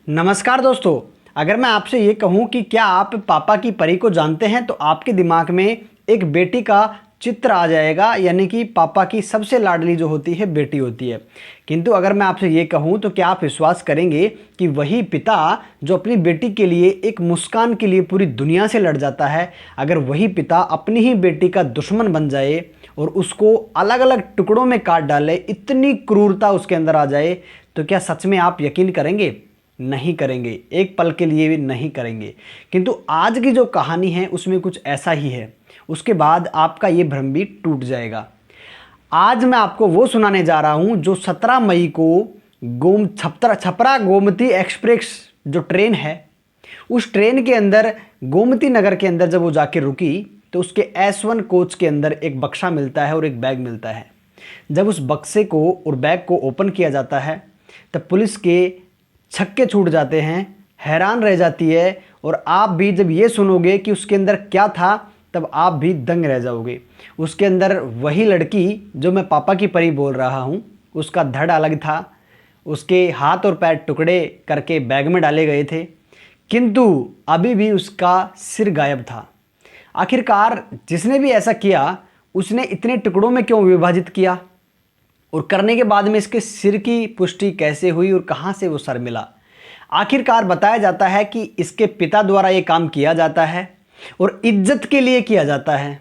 नमस्कार दोस्तों। अगर मैं आपसे ये कहूँ कि क्या आप पापा की परी को जानते हैं तो आपके दिमाग में एक बेटी का चित्र आ जाएगा, यानी कि पापा की सबसे लाडली जो होती है बेटी होती है। किंतु अगर मैं आपसे ये कहूँ तो क्या आप विश्वास करेंगे कि वही पिता जो अपनी बेटी के लिए एक मुस्कान के लिए पूरी दुनिया से लड़ जाता है, अगर वही पिता अपनी ही बेटी का दुश्मन बन जाए और उसको अलग अलग टुकड़ों में काट डाले, इतनी क्रूरता उसके अंदर आ जाए, तो क्या सच में आप यकीन करेंगे? नहीं करेंगे, एक पल के लिए भी नहीं करेंगे। किंतु आज की जो कहानी है उसमें कुछ ऐसा ही है। उसके बाद आपका ये भ्रम भी टूट जाएगा। आज मैं आपको वो सुनाने जा रहा हूँ जो 17 मई को छपरा गोमती एक्सप्रेस जो ट्रेन है, उस ट्रेन के अंदर गोमती नगर के अंदर जब वो जाके रुकी तो उसके S1 कोच के अंदर एक बक्सा मिलता है और एक बैग मिलता है। जब उस बक्से को और बैग को ओपन किया जाता है तब पुलिस के छक्के छूट जाते हैं, हैरान रह जाती है। और आप भी जब ये सुनोगे कि उसके अंदर क्या था तब आप भी दंग रह जाओगे। उसके अंदर वही लड़की जो मैं पापा की परी बोल रहा हूँ, उसका धड़ अलग था, उसके हाथ और पैर टुकड़े करके बैग में डाले गए थे, किंतु अभी भी उसका सिर गायब था। आखिरकार जिसने भी ऐसा किया उसने इतने टुकड़ों में क्यों विभाजित किया, और करने के बाद में इसके सिर की पुष्टि कैसे हुई और कहाँ से वो सर मिला? आखिरकार बताया जाता है कि इसके पिता द्वारा ये काम किया जाता है और इज्जत के लिए किया जाता है।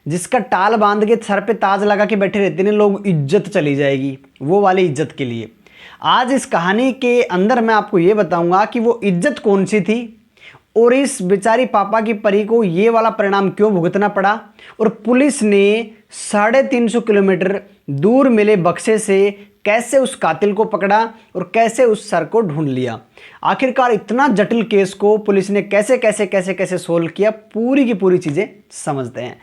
जिसका टाल बांध के सर पे ताज लगा के बैठे रहते हैं लोग, इज्जत चली जाएगी, वो वाली इज्जत के लिए। आज इस कहानी के अंदर मैं आपको ये बताऊंगा कि वो इज्जत कौन सी थी और इस बेचारी पापा की परी को ये वाला परिणाम क्यों भुगतना पड़ा, और पुलिस ने 350 किलोमीटर दूर मिले बक्से से कैसे उस कातिल को पकड़ा और कैसे उस सर को ढूंढ लिया। आखिरकार इतना जटिल केस को पुलिस ने कैसे कैसे कैसे कैसे सोल्व किया, पूरी की पूरी चीज़ें समझते हैं।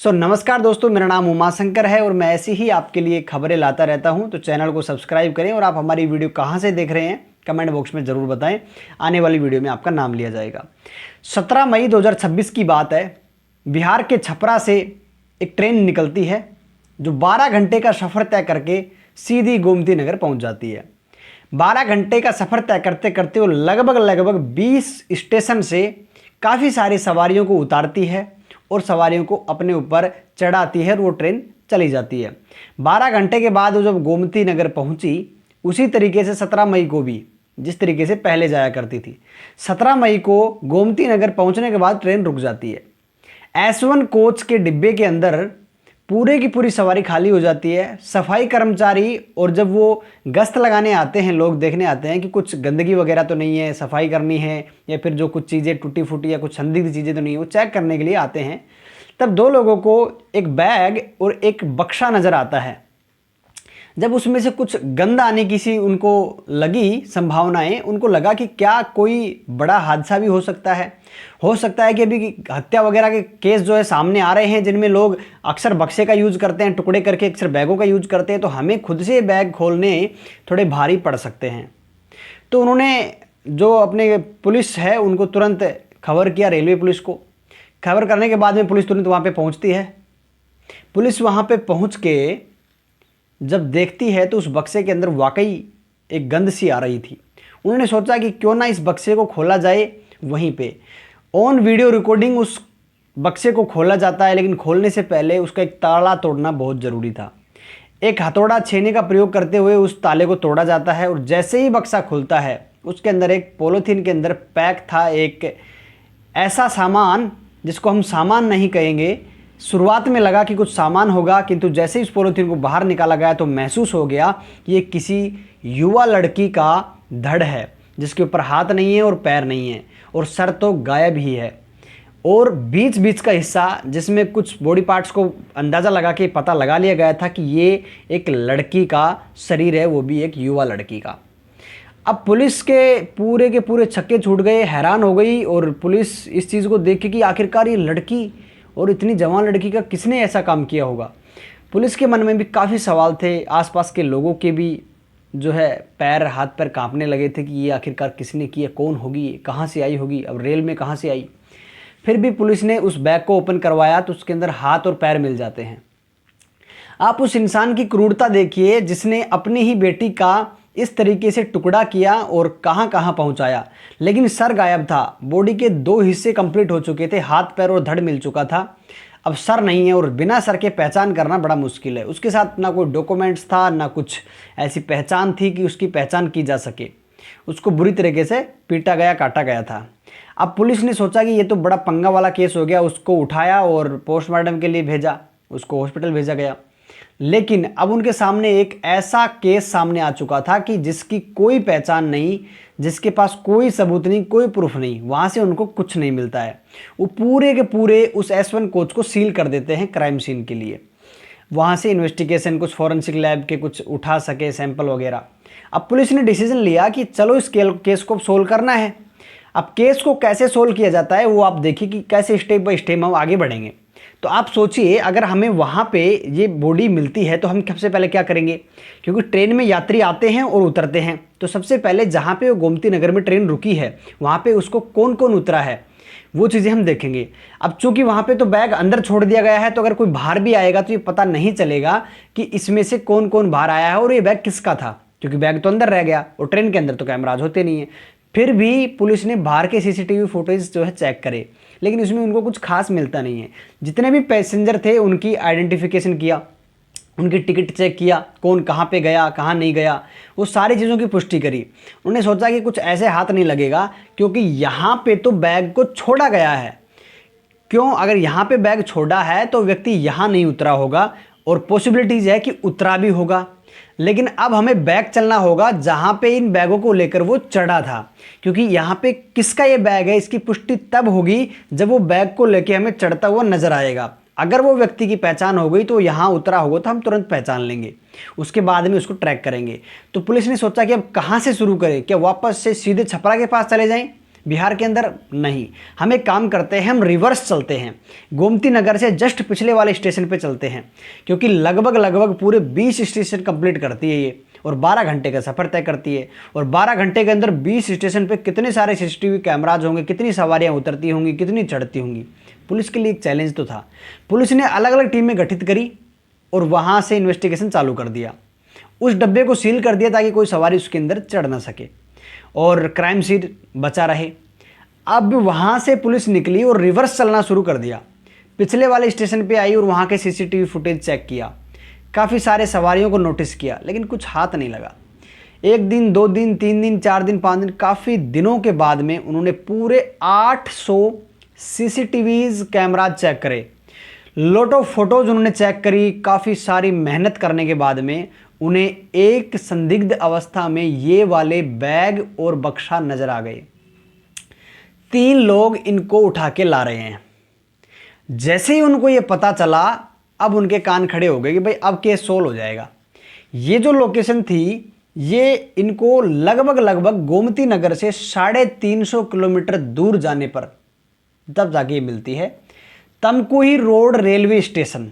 नमस्कार दोस्तों, मेरा नाम उमाशंकर है और मैं ऐसी ही आपके लिए खबरें लाता रहता हूं। तो चैनल को सब्सक्राइब करें और आप हमारी वीडियो कहां से देख रहे हैं कमेंट बॉक्स में ज़रूर बताएं, आने वाली वीडियो में आपका नाम लिया जाएगा। 17 मई 2026 की बात है। बिहार के छपरा से एक ट्रेन निकलती है जो 12 घंटे का सफ़र तय करके सीधी गोमती नगर पहुंच जाती है। 12 घंटे का सफ़र तय करते करते वो लगभग 20 स्टेशन से काफ़ी सारी सवारियों को उतारती है और सवारियों को अपने ऊपर चढ़ाती है और वो ट्रेन चली जाती है। 12 घंटे के बाद वो जब गोमती नगर पहुंची, उसी तरीके से 17 मई को भी जिस तरीके से पहले जाया करती थी, 17 मई को गोमती नगर पहुंचने के बाद ट्रेन रुक जाती है। S1 कोच के डिब्बे के अंदर पूरे की पूरी सवारी खाली हो जाती है। सफाई कर्मचारी और जब वो गश्त लगाने आते हैं, लोग देखने आते हैं कि कुछ गंदगी वगैरह तो नहीं है, सफाई करनी है, या फिर जो कुछ चीज़ें टूटी फूटी या कुछ संदिग्ध चीज़ें तो नहीं है, वो चेक करने के लिए आते हैं। तब दो लोगों को एक बैग और एक बक्सा नज़र आता है। जब उसमें से कुछ गंध आने की सी उनको लगी संभावनाएं, उनको लगा कि क्या कोई बड़ा हादसा भी हो सकता है कि अभी हत्या वगैरह के केस जो है सामने आ रहे हैं, जिनमें लोग अक्सर बक्से का यूज़ करते हैं, टुकड़े करके अक्सर बैगों का यूज़ करते हैं, तो हमें खुद से बैग खोलने थोड़े भारी पड़ सकते हैं। तो उन्होंने जो अपने पुलिस है उनको तुरंत खबर किया, रेलवे पुलिस को खबर करने के बाद में पुलिस तुरंत वहाँ पर पहुँचती है। पुलिस वहाँ पर पहुँच के जब देखती है तो उस बक्से के अंदर वाकई एक गंध सी आ रही थी। उन्होंने सोचा कि क्यों ना इस बक्से को खोला जाए। वहीं पे ऑन वीडियो रिकॉर्डिंग उस बक्से को खोला जाता है, लेकिन खोलने से पहले उसका एक ताला तोड़ना बहुत ज़रूरी था। एक हथौड़ा छेने का प्रयोग करते हुए उस ताले को तोड़ा जाता है और जैसे ही बक्सा खुलता है उसके अंदर एक पॉलीथीन के अंदर पैक था एक ऐसा सामान जिसको हम सामान नहीं कहेंगे। शुरुआत में लगा कि कुछ सामान होगा, किंतु जैसे ही इस पॉलीथीन को बाहर निकाला गया तो महसूस हो गया ये किसी युवा लड़की का धड़ है, जिसके ऊपर हाथ नहीं है और पैर नहीं है और सर तो गायब ही है, और बीच बीच का हिस्सा जिसमें कुछ बॉडी पार्ट्स को अंदाज़ा लगा के पता लगा लिया गया था कि ये एक लड़की का शरीर है, वो भी एक युवा लड़की का। अब पुलिस के पूरे छक्के छूट गए, हैरान हो गई, और पुलिस इस चीज़ को देख के कि आखिरकार ये लड़की और इतनी जवान लड़की का किसने ऐसा काम किया होगा। पुलिस के मन में भी काफ़ी सवाल थे, आसपास के लोगों के भी जो है पैर हाथ पैर कांपने लगे थे कि ये आखिरकार किसने किया, कौन होगी, कहाँ से आई होगी, अब रेल में कहाँ से आई। फिर भी पुलिस ने उस बैग को ओपन करवाया तो उसके अंदर हाथ और पैर मिल जाते हैं। आप उस इंसान की क्रूरता देखिए जिसने अपनी ही बेटी का इस तरीके से टुकड़ा किया और कहां कहां पहुंचाया, लेकिन सर गायब था। बॉडी के 2 हिस्से कंप्लीट हो चुके थे, हाथ पैर और धड़ मिल चुका था, अब सर नहीं है, और बिना सर के पहचान करना बड़ा मुश्किल है। उसके साथ ना कोई डॉक्यूमेंट्स था, ना कुछ ऐसी पहचान थी कि उसकी पहचान की जा सके। उसको बुरी तरीके से पीटा गया, काटा गया था। अब पुलिस ने सोचा कि ये तो बड़ा पंगा वाला केस हो गया, उसको उठाया और पोस्टमार्टम के लिए भेजा, उसको हॉस्पिटल भेजा गया। लेकिन अब उनके सामने एक ऐसा केस सामने आ चुका था कि जिसकी कोई पहचान नहीं, जिसके पास कोई सबूत नहीं, कोई प्रूफ नहीं, वहां से उनको कुछ नहीं मिलता है। वो पूरे के पूरे उस S1 कोच को सील कर देते हैं क्राइम सीन के लिए। वहां से इन्वेस्टिगेशन, कुछ फॉरेंसिक लैब के कुछ उठा सके सैंपल वगैरह। अब पुलिस ने डिसीजन लिया कि चलो इस केस को सोल्व करना है। अब केस को कैसे सोल्व किया जाता है वो आप देखिए कि कैसे स्टेप बाय स्टेप हम आगे बढ़ेंगे। तो आप सोचिए, अगर हमें वहाँ पे ये बॉडी मिलती है तो हम सबसे पहले क्या करेंगे, क्योंकि ट्रेन में यात्री आते हैं और उतरते हैं, तो सबसे पहले जहाँ पे वो गोमती नगर में ट्रेन रुकी है वहाँ पे उसको कौन कौन उतरा है वो चीज़ें हम देखेंगे। अब चूंकि वहाँ पे तो बैग अंदर छोड़ दिया गया है, तो अगर कोई बाहर भी आएगा तो ये पता नहीं चलेगा कि इसमें से कौन कौन बाहर आया है और ये बैग किसका था, क्योंकि बैग तो अंदर रह गया और ट्रेन के अंदर तो कैमराज होते नहीं है। फिर भी पुलिस ने बाहर के CCTV फुटेज जो है चेक करे, लेकिन उसमें उनको कुछ खास मिलता नहीं है। जितने भी पैसेंजर थे उनकी आइडेंटिफिकेशन किया, उनकी टिकट चेक किया, कौन कहाँ पे गया कहाँ नहीं गया, वो सारी चीज़ों की पुष्टि करी। उन्होंने सोचा कि कुछ ऐसे हाथ नहीं लगेगा, क्योंकि यहाँ पे तो बैग को छोड़ा गया है। क्यों, अगर यहाँ पे बैग छोड़ा है तो व्यक्ति यहाँ नहीं उतरा होगा, और पॉसिबिलिटीज है कि उतरा भी होगा। लेकिन अब हमें बैग चलना होगा जहां पे इन बैगों को लेकर वो चढ़ा था, क्योंकि यहाँ पे किसका ये बैग है इसकी पुष्टि तब होगी जब वो बैग को लेके हमें चढ़ता हुआ नजर आएगा। अगर वो व्यक्ति की पहचान हो गई तो यहाँ उतरा होगा तो हम तुरंत पहचान लेंगे, उसके बाद में उसको ट्रैक करेंगे। तो पुलिस ने सोचा कि अब कहाँ से शुरू करें, क्या वापस से सीधे छपरा के पास चले जाएं बिहार के अंदर? नहीं, हम एक काम करते हैं, हम रिवर्स चलते हैं, गोमती नगर से जस्ट पिछले वाले स्टेशन पे चलते हैं, क्योंकि लगभग पूरे 20 स्टेशन कंप्लीट करती है ये, और 12 घंटे का सफ़र तय करती है। और 12 घंटे के अंदर 20 स्टेशन पे कितने सारे CCTV कैमराज होंगे, कितनी सवारियां उतरती होंगी, कितनी चढ़ती होंगी। पुलिस के लिए एक चैलेंज तो था। पुलिस ने अलग अलग टीमें गठित करी और वहाँ से इन्वेस्टिगेशन चालू कर दिया। उस डब्बे को सील कर दिया ताकि कोई सवारी उसके अंदर चढ़ ना सके और क्राइम सीन बचा रहे। अब वहाँ से पुलिस निकली और रिवर्स चलना शुरू कर दिया, पिछले वाले स्टेशन पे आई और वहाँ के CCTV फुटेज चेक किया, काफ़ी सारे सवारियों को नोटिस किया, लेकिन कुछ हाथ नहीं लगा। 1 दिन 2 दिन 3 दिन 4 दिन 5 दिन, काफ़ी दिनों के बाद में उन्होंने पूरे 800 CCTVs कैमरा चेक करे, लॉट ऑफ फोटोज उन्होंने चेक करी। काफ़ी सारी मेहनत करने के बाद में उन्हें एक संदिग्ध अवस्था में ये वाले बैग और बक्सा नजर आ गए। 3 लोग इनको उठा के ला रहे हैं। जैसे ही उनको ये पता चला, अब उनके कान खड़े हो गए कि भाई अब केस सोल्व हो जाएगा। ये जो लोकेशन थी ये इनको लगभग गोमती नगर से 350 किलोमीटर दूर जाने पर तब जाके ये मिलती है। तमकुही रोड रेलवे स्टेशन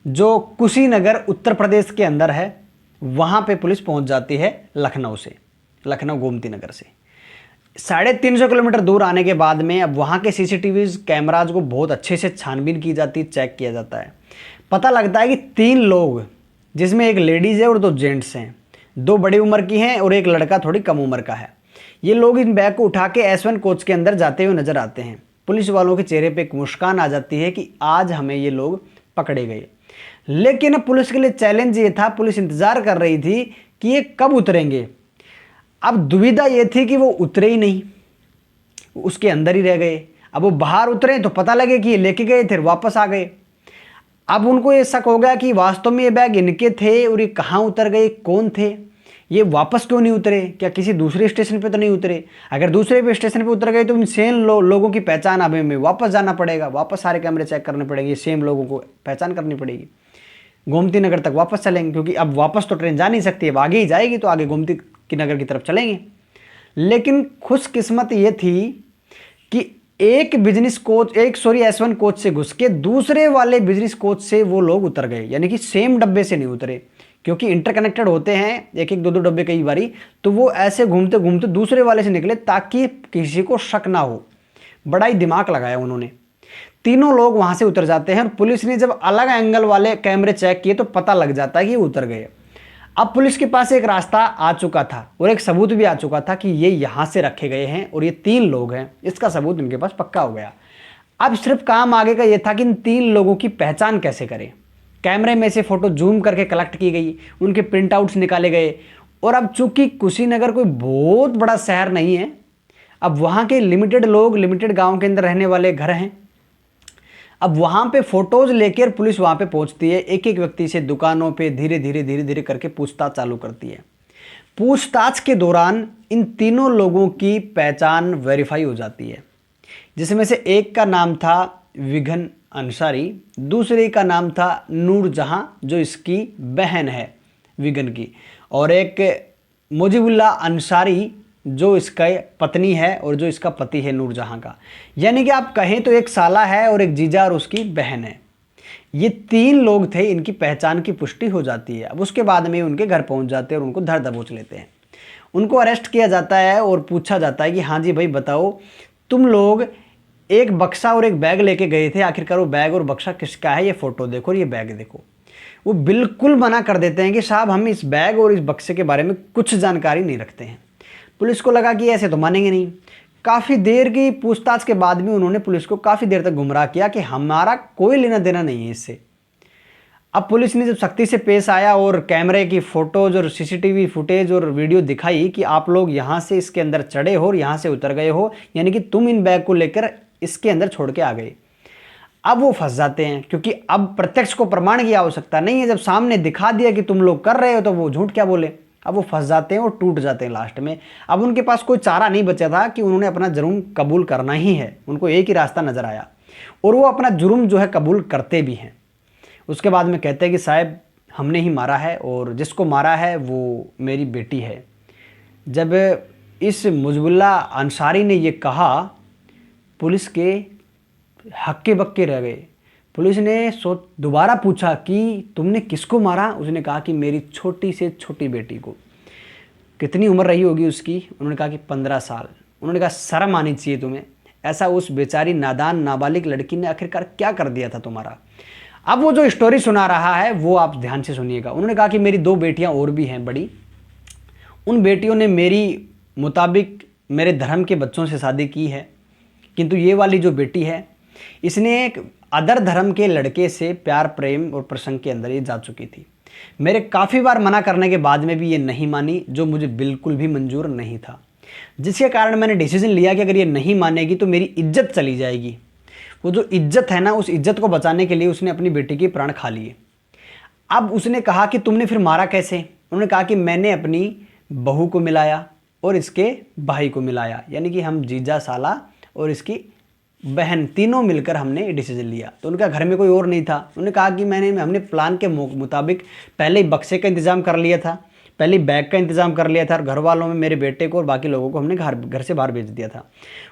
जो कुशीनगर उत्तर प्रदेश के अंदर है, वहां पे पुलिस पहुंच जाती है लखनऊ से, लखनऊ गोमती नगर से 350 किलोमीटर दूर आने के बाद में अब वहाँ के CCTV कैमराज को बहुत अच्छे से छानबीन की जाती है, चेक किया जाता है। पता लगता है कि 3 लोग, जिसमें एक लेडीज़ है और 2 जेंट्स हैं, 2 बड़ी उम्र की हैं और एक लड़का थोड़ी कम उम्र का है। ये लोग इन बैग को उठा के S1 कोच के अंदर जाते हुए नजर आते हैं। पुलिस वालों के चेहरे पर एक मुस्कान आ जाती है कि आज हमें ये लोग पकड़े गए। लेकिन पुलिस के लिए चैलेंज ये था, पुलिस इंतजार कर रही थी कि ये कब उतरेंगे। अब दुविधा ये थी कि वो उतरे ही नहीं, उसके अंदर ही रह गए। अब वो बाहर उतरे तो पता लगे कि ये लेके गए थे, वापस आ गए। अब उनको ये शक हो गया कि वास्तव में ये बैग इनके थे और ये कहाँ उतर गए, कौन थे, ये वापस क्यों नहीं उतरे, क्या किसी दूसरे स्टेशन पे तो नहीं उतरे? अगर दूसरे पे स्टेशन पे उतर गए तो इन सेम लोगों की पहचान अब हमें वापस जाना पड़ेगा, वापस सारे कैमरे चेक करने पड़ेंगे, सेम लोगों को पहचान करनी पड़ेगी, गोमती नगर तक वापस चलेंगे, क्योंकि अब वापस तो ट्रेन जा नहीं सकती, अब आगे ही जाएगी तो आगे गोमती की नगर की तरफ चलेंगे। लेकिन खुशकिस्मत ये थी कि एक S1 कोच से घुस के दूसरे वाले बिजनेस कोच से वो लोग उतर गए, यानी कि सेम डब्बे से नहीं उतरे, क्योंकि इंटरकनेक्टेड होते हैं, एक 2 डब्बे कई बारी, तो वो ऐसे घूमते घूमते दूसरे वाले से निकले ताकि किसी को शक ना हो। बड़ा ही दिमाग लगाया उन्होंने। तीनों लोग वहां से उतर जाते हैं और पुलिस ने जब अलग एंगल वाले कैमरे चेक किए तो पता लग जाता है कि ये उतर गए। अब पुलिस के पास एक रास्ता आ चुका था और एक सबूत भी आ चुका था कि ये यहाँ से रखे गए हैं और ये 3 लोग हैं, इसका सबूत इनके पास पक्का हो गया। अब सिर्फ काम आगे का ये था कि इन 3 लोगों की पहचान कैसे करें। कैमरे में से फोटो जूम करके कलेक्ट की गई, उनके प्रिंट आउट्स निकाले गए। और अब चूंकि कुशीनगर कोई बहुत बड़ा शहर नहीं है, अब वहाँ के लिमिटेड लोग, लिमिटेड गाँव के अंदर रहने वाले घर हैं। अब वहाँ पे फोटोज लेकर पुलिस वहाँ पे पहुँचती है, एक एक व्यक्ति से दुकानों पे धीरे धीरे करके पूछताछ चालू करती है। पूछताछ के दौरान इन तीनों लोगों की पहचान वेरीफाई हो जाती है, जिसमें से एक का नाम था विघन अंसारी, दूसरे का नाम था नूरजहां जो इसकी बहन है विघन की, और एक मुजीबुल्ला अंसारी जो इसका पत्नी है और जो इसका पति है नूरजहां का। यानी कि आप कहें तो एक साला है और एक जीजा और उसकी बहन है। ये 3 लोग थे, इनकी पहचान की पुष्टि हो जाती है। अब उसके बाद में उनके घर पहुंच जाते हैं और उनको धर दबोच लेते हैं। उनको अरेस्ट किया जाता है और पूछा जाता है कि हाँ जी भाई बताओ, तुम लोग एक बक्सा और एक बैग लेके गए थे, आखिरकार वो बैग और बक्सा किसका है, ये फोटो देखो और ये बैग देखो। वो बिल्कुल मना कर देते हैं कि साहब हम इस बैग और इस बक्से के बारे में कुछ जानकारी नहीं रखते हैं। पुलिस को लगा कि ऐसे तो मानेंगे नहीं। काफ़ी देर की पूछताछ के बाद भी उन्होंने पुलिस को काफ़ी देर तक गुमराह किया कि हमारा कोई लेना देना नहीं है इससे। अब पुलिस ने जब सख्ती से पेश आया और कैमरे की फ़ोटोज़ और सीसीटीवी फुटेज और वीडियो दिखाई कि आप लोग यहाँ से इसके अंदर चढ़े हो और यहाँ से उतर गए हो, यानी कि तुम इन बैग को लेकर इसके अंदर छोड़ के आ गए। अब वो फंस जाते हैं, क्योंकि अब प्रत्यक्ष को प्रमाण की आवश्यकता नहीं है। जब सामने दिखा दिया कि तुम लोग कर रहे हो तो वो झूठ क्या बोले। अब वो फंस जाते हैं और टूट जाते हैं लास्ट में। अब उनके पास कोई चारा नहीं बचा था कि उन्होंने अपना जुर्म कबूल करना ही है। उनको एक ही रास्ता नज़र आया और वो अपना जुर्म जो है कबूल करते भी हैं। उसके बाद में कहते हैं कि साहब हमने ही मारा है और जिसको मारा है वो मेरी बेटी है। जब इस मुजबुल्ला अंसारी ने ये कहा, पुलिस के हक्के बक्के रह गए। पुलिस ने दोबारा पूछा कि तुमने किसको मारा। उसने कहा कि मेरी छोटी से छोटी बेटी को। कितनी उम्र रही होगी उसकी? उन्होंने कहा कि 15 साल। उन्होंने कहा शर्म आनी चाहिए तुम्हें, ऐसा उस बेचारी नादान नाबालिग लड़की ने आखिरकार क्या कर दिया था तुम्हारा। अब वो जो स्टोरी सुना रहा है वो आप ध्यान से सुनिएगा। उन्होंने कहा कि मेरी 2 बेटियां और भी हैं बड़ी, उन बेटियों ने मेरी मुताबिक मेरे धर्म के बच्चों से शादी की है, किंतु ये वाली जो बेटी है इसने एक अदर धर्म के लड़के से प्यार प्रेम और प्रसंग के अंदर ये जा चुकी थी। मेरे काफ़ी बार मना करने के बाद में भी ये नहीं मानी, जो मुझे बिल्कुल भी मंजूर नहीं था, जिसके कारण मैंने डिसीजन लिया कि अगर ये नहीं मानेगी तो मेरी इज्जत चली जाएगी। वो जो इज्जत है ना, उस इज्जत को बचाने के लिए उसने अपनी बेटी के प्राण खा लिए। अब उसने कहा कि तुमने फिर मारा कैसे? उन्होंने कहा कि मैंने अपनी बहू को मिलाया और इसके भाई को मिलाया, यानी कि हम जीजा साला और इसकी बहन तीनों मिलकर हमने डिसीजन लिया। तो उनका घर में कोई और नहीं था। उन्होंने कहा कि हमने प्लान के मुताबिक पहले ही बक्से का इंतज़ाम कर लिया था, पहले बैग का इंतज़ाम कर लिया था और घर वालों में मेरे बेटे को और बाकी लोगों को हमने घर से बाहर भेज दिया था।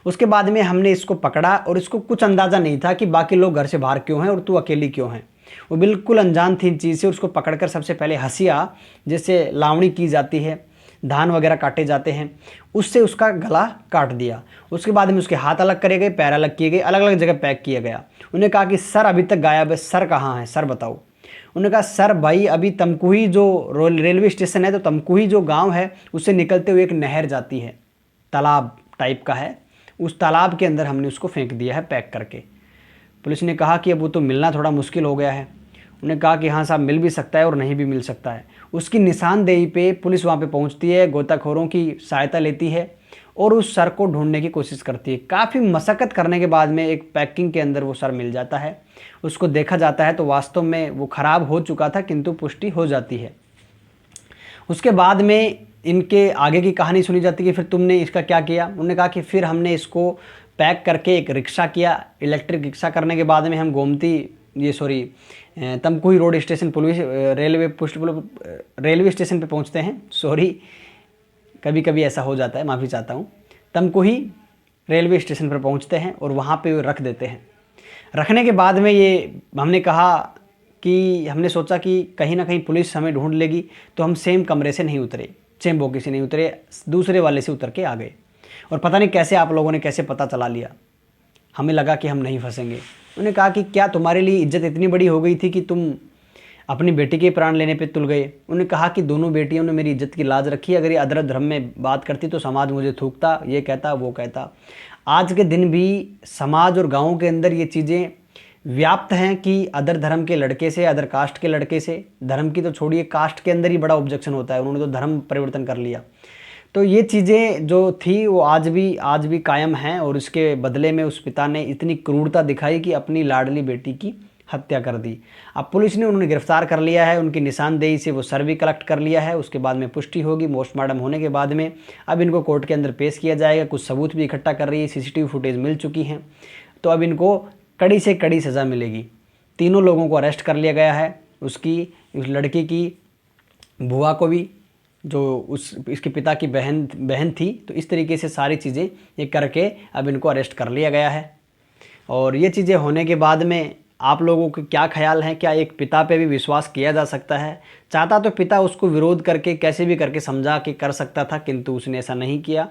उसके बाद में हमने इसको पकड़ा और इसको कुछ अंदाज़ा नहीं था कि बाकी लोग घर से बाहर क्यों हैं और तू अकेली क्यों है। वो बिल्कुल अनजान थी इन चीज़ से। उसको पकड़कर सबसे पहले हंसिया, जैसे लावणी की जाती है, धान वगैरह काटे जाते हैं, उससे उसका गला काट दिया। उसके बाद में उसके हाथ अलग करे गए, पैर अलग किए गए, अलग अलग जगह पैक किया गया। उन्हें कहा कि सर अभी तक गायब है, सर कहाँ है, सर बताओ। उन्होंने कहा सर भाई अभी तमकुही जो रेलवे स्टेशन है, तो तमकुही जो गांव है उससे निकलते हुए एक नहर जाती है, तालाब टाइप का है, उस तालाब के अंदर हमने उसको फेंक दिया है पैक करके। पुलिस ने कहा कि अब वो तो मिलना थोड़ा मुश्किल हो गया है। उन्होंने कहा कि हाँ साहब मिल भी सकता है और नहीं भी मिल सकता है। उसकी निशानदेही पे पुलिस वहाँ पे पहुँचती है, गोताखोरों की सहायता लेती है और उस सर को ढूंढने की कोशिश करती है। काफ़ी मशक्क़त करने के बाद में एक पैकिंग के अंदर वो सर मिल जाता है। उसको देखा जाता है तो वास्तव में वो ख़राब हो चुका था, किंतु पुष्टि हो जाती है। उसके बाद में इनके आगे की कहानी सुनी जाती है कि फिर तुमने इसका क्या किया। उन्होंने कहा कि फिर हमने इसको पैक करके एक रिक्शा किया। इलेक्ट्रिक रिक्शा करने के बाद में हम Tamkuhi road station railway station पे पहुंचते हैं। कभी कभी ऐसा हो जाता है, माफ़ी चाहता हूँ। तमकुही रेलवे स्टेशन पर पहुंचते हैं और वहाँ पे रख देते हैं। रखने के बाद में ये हमने कहा कि हमने सोचा कि कहीं ना कहीं पुलिस हमें ढूंढ लेगी, तो हम सेम कमरे से नहीं उतरे, सेम बोगी से नहीं उतरे, दूसरे वाले से उतर के आ गए। और पता नहीं कैसे आप लोगों ने कैसे पता चला लिया, हमें लगा कि हम नहीं फंसेंगे। उन्होंने कहा कि क्या तुम्हारे लिए इज्जत इतनी बड़ी हो गई थी कि तुम अपनी बेटी के प्राण लेने पे तुल गए। उन्होंने कहा कि दोनों बेटियों ने मेरी इज्जत की लाज रखी, अगर ये अदर धर्म में बात करती तो समाज मुझे थूकता, ये कहता वो कहता। आज के दिन भी समाज और गाँव के अंदर ये चीज़ें व्याप्त हैं कि अदर धर्म के लड़के से, अदर कास्ट के लड़के से, धर्म की तो छोड़िए कास्ट के अंदर ही बड़ा ऑब्जेक्शन होता है, उन्होंने तो धर्म परिवर्तन कर लिया। तो ये चीज़ें जो थी वो आज भी कायम हैं, और इसके बदले में उस पिता ने इतनी क्रूरता दिखाई कि अपनी लाडली बेटी की हत्या कर दी। अब पुलिस ने उन्हें गिरफ्तार कर लिया है, उनकी निशानदेही से वो सर भी कलेक्ट कर लिया है, उसके बाद में पुष्टि होगी पोस्टमार्टम होने के बाद में। अब इनको कोर्ट के अंदर पेश किया जाएगा, कुछ सबूत भी इकट्ठा कर रही है, सीसीटीवी फुटेज मिल चुकी हैं, तो अब इनको कड़ी से कड़ी सज़ा मिलेगी। तीनों लोगों को अरेस्ट कर लिया गया है, उस लड़की की बुआ को भी, जो इसके पिता की बहन थी। तो इस तरीके से सारी चीज़ें ये करके अब इनको अरेस्ट कर लिया गया है। और ये चीज़ें होने के बाद में आप लोगों के क्या ख्याल हैं? क्या एक पिता पे भी विश्वास किया जा सकता है? चाहता तो पिता उसको विरोध करके कैसे भी करके समझा के कर सकता था, किंतु उसने ऐसा नहीं किया,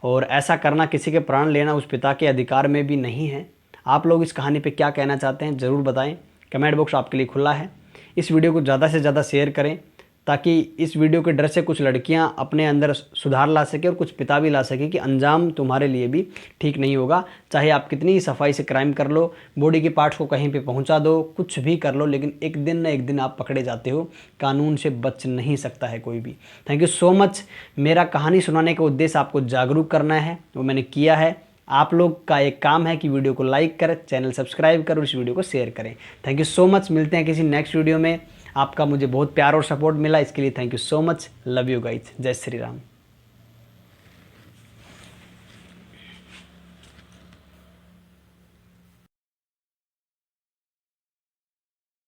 और ऐसा करना, किसी के प्राण लेना उस पिता के अधिकार में भी नहीं है। आप लोग इस कहानी पे क्या कहना चाहते हैं ज़रूर बताएं, कमेंट बॉक्स आपके लिए खुला है। इस वीडियो को ज़्यादा से ज़्यादा शेयर करें, ताकि इस वीडियो के डर से कुछ लड़कियां अपने अंदर सुधार ला सके और कुछ पिता भी ला सके कि अंजाम तुम्हारे लिए भी ठीक नहीं होगा। चाहे आप कितनी ही सफाई से क्राइम कर लो, बॉडी के पार्ट्स को कहीं पे पहुंचा दो, कुछ भी कर लो, लेकिन एक दिन ना एक दिन आप पकड़े जाते हो। कानून से बच नहीं सकता है कोई भी। Thank you so much. मेरा कहानी सुनाने का उद्देश्य आपको जागरूक करना है, वो मैंने किया है। आप लोग का एक काम है कि वीडियो को लाइक करें, चैनल सब्सक्राइब करें और इस वीडियो को शेयर करें। Thank you so much. मिलते हैं किसी नेक्स्ट वीडियो में। आपका मुझे बहुत प्यार और सपोर्ट मिला, इसके लिए thank you so much. Love you guys. जय श्री राम।